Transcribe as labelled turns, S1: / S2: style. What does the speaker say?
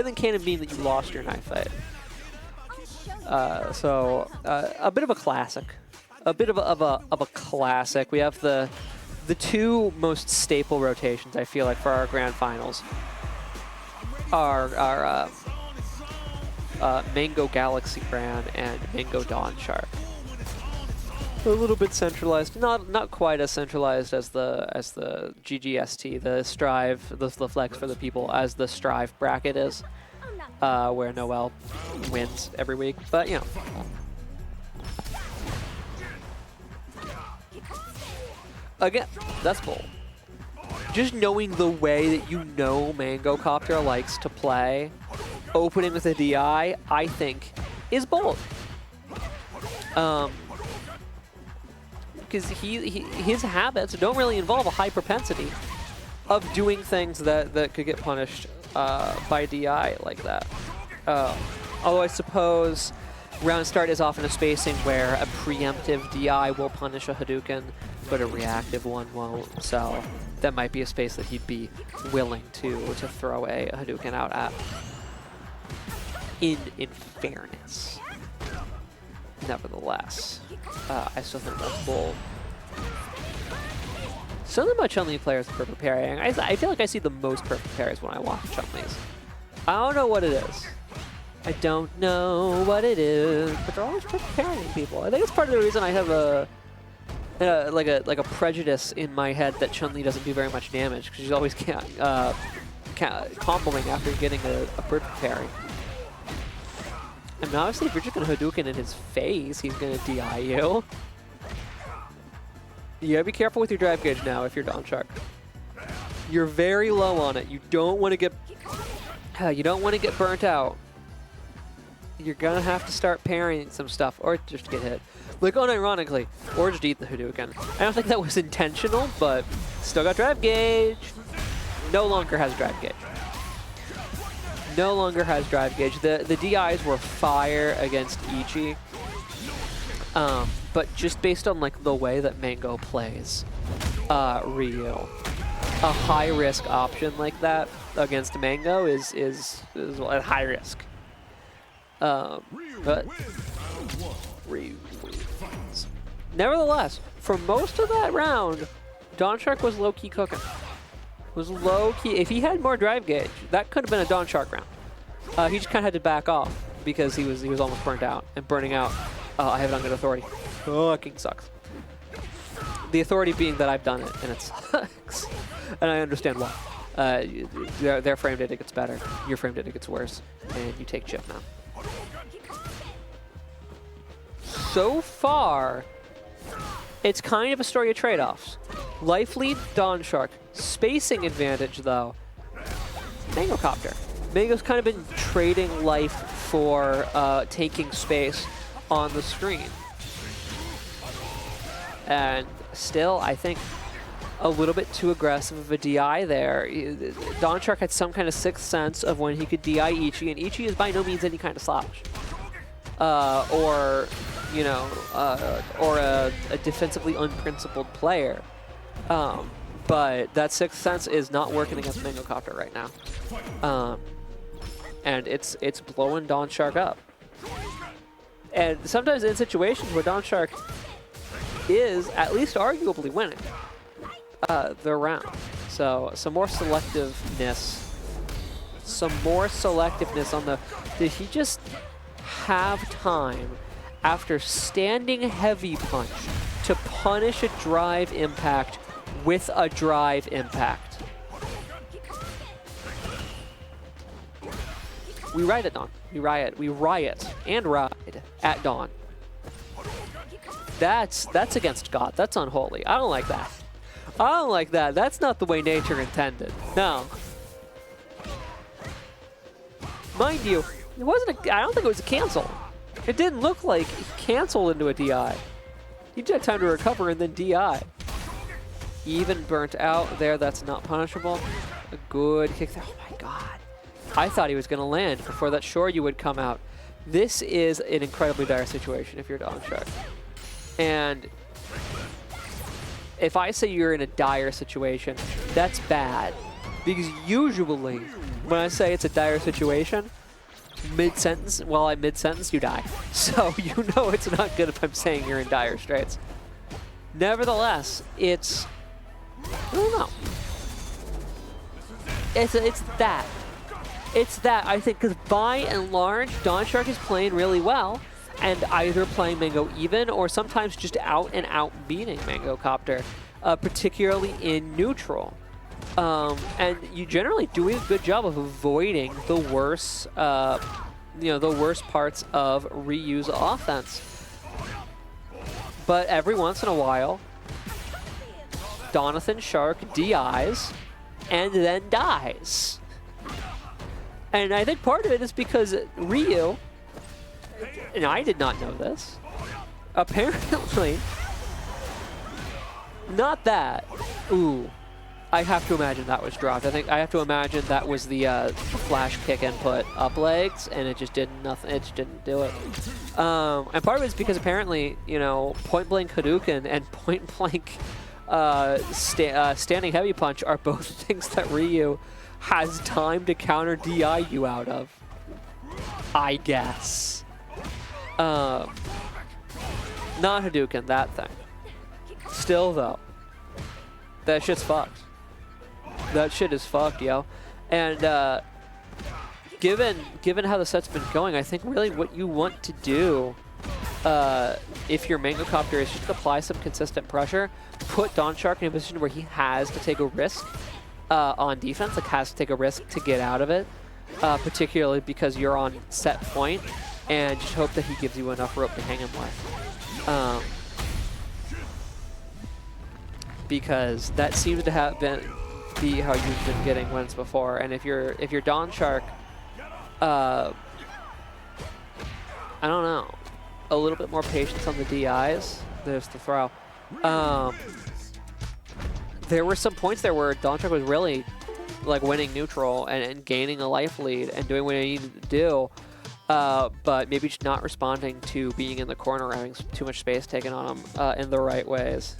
S1: than can it mean that you lost your knife fight? So a bit of a classic. A bit of a classic. We have the two most staple rotations, I feel like, for our grand finals are Mango Galaxy Brand and Mango DonShark. A little bit centralized, not quite as centralized as the GGST, the Strive, the Flex for the people, as the Strive bracket is, where Noel wins every week. But you know. Again, that's bold. Just knowing the way that you know Mangocopter likes to play, opening with a DI, I think, is bold. Because his habits don't really involve a high propensity of doing things that could get punished by DI like that. Although I suppose round start is often a spacing where a preemptive DI will punish a Hadouken, but a reactive one won't. So that might be a space that he'd be willing to throw a Hadouken out at. In fairness. Nevertheless, I still think that's bold. Something about Chun-Li players with perfect parrying. I feel like I see the most perfect parries when I watch Chun-Li's. I don't know what it is. I don't know what it is, but they're always perfect parrying people. I think it's part of the reason I have like a prejudice in my head that Chun-Li doesn't do very much damage, because she's always comboing after getting a perfect parry. I mean, obviously, if you're just going to Hadouken in his face, he's going to DI you. You gotta be careful with your drive gauge now if you're DonShark. You're very low on it. You don't want to get burnt out. You're gonna have to start parrying some stuff, or just get hit. Like, unironically, or just eat the Hadouken. I don't think that was intentional, but still got drive gauge. No longer has drive gauge. No longer has drive gauge. The DIs were fire against Ichi, but just based on like the way that Mango plays Ryu, a high risk option like that against Mango is a high risk. But Ryu wins. Nevertheless, for most of that round, DonShark was low key cooking. Was low key. If he had more drive gauge, that could have been a DonShark round. He just kind of had to back off because he was almost burnt out, and burning out. I have it on good authority. Fucking sucks. The authority being that I've done it and it sucks, and I understand why. Their frame data gets better, your frame data gets worse, and you take chip now. So far, it's kind of a story of trade-offs. Life lead, DonShark. Spacing advantage, though, Mangocopter. Mango's kind of been trading life for taking space on the screen. And still, I think, a little bit too aggressive of a DI there. DonShark had some kind of sixth sense of when he could DI Ichi, and Ichi is by no means any kind of slouch. Or a defensively unprincipled player. But that sixth sense is not working against Mangocopter right now. And it's blowing DonShark up. And sometimes in situations where DonShark is at least arguably winning the round. So some more selectiveness. On the... Did he just have time after standing heavy punch to punish a drive impact with a drive impact? We riot at Dawn. We riot and ride at Dawn. That's against God. That's unholy. I don't like that. I don't like that. That's not the way nature intended. No. Mind you, it wasn't I don't think it was a cancel. It didn't look like he canceled into a DI. He did have time to recover and then DI. Even burnt out there, that's not punishable. A good kick there. Oh my god. I thought he was going to land before that Shoryu would come out. This is an incredibly dire situation if you're DonShark. And if I say you're in a dire situation, that's bad. Because usually, when I say it's a dire situation, mid-sentence, while I'm mid-sentence, you die. So you know it's not good if I'm saying you're in dire straits. Nevertheless, it's, I don't know. It's that. It's that, I think, because by and large, DonShark is playing really well, and either playing Mango even, or sometimes just out and out beating Mangocopter, particularly in neutral. And you generally doing a good job of avoiding the worst, the worst parts of Ryu's offense. But every once in a while, DonShark DIs and then dies. And I think part of it is because Ryu, and I did not know this, apparently, not that, ooh, I have to imagine that was dropped. I think I have to imagine that was the flash kick input up legs, and it just did nothing. It just didn't do it. And part of it is because apparently, you know, point blank Hadouken and point blank standing heavy punch are both things that Ryu has time to counter DI you out of, I guess. Not Hadouken, that thing. Still though, that shit's fucked. That shit is fucked, yo. And given how the set's been going, I think really what you want to do if you're Mangocopter is just apply some consistent pressure, put DonShark in a position where he has to take a risk on defense, like has to take a risk to get out of it, particularly because you're on set point, and just hope that he gives you enough rope to hang him with. Because that seems to have be how you've been getting wins before, and if you're DonShark, I don't know, a little bit more patience on the DIs. There's the throw. There were some points there where DonShark was really like winning neutral and gaining a life lead and doing what he needed to do, but maybe just not responding to being in the corner, having too much space taken on him in the right ways.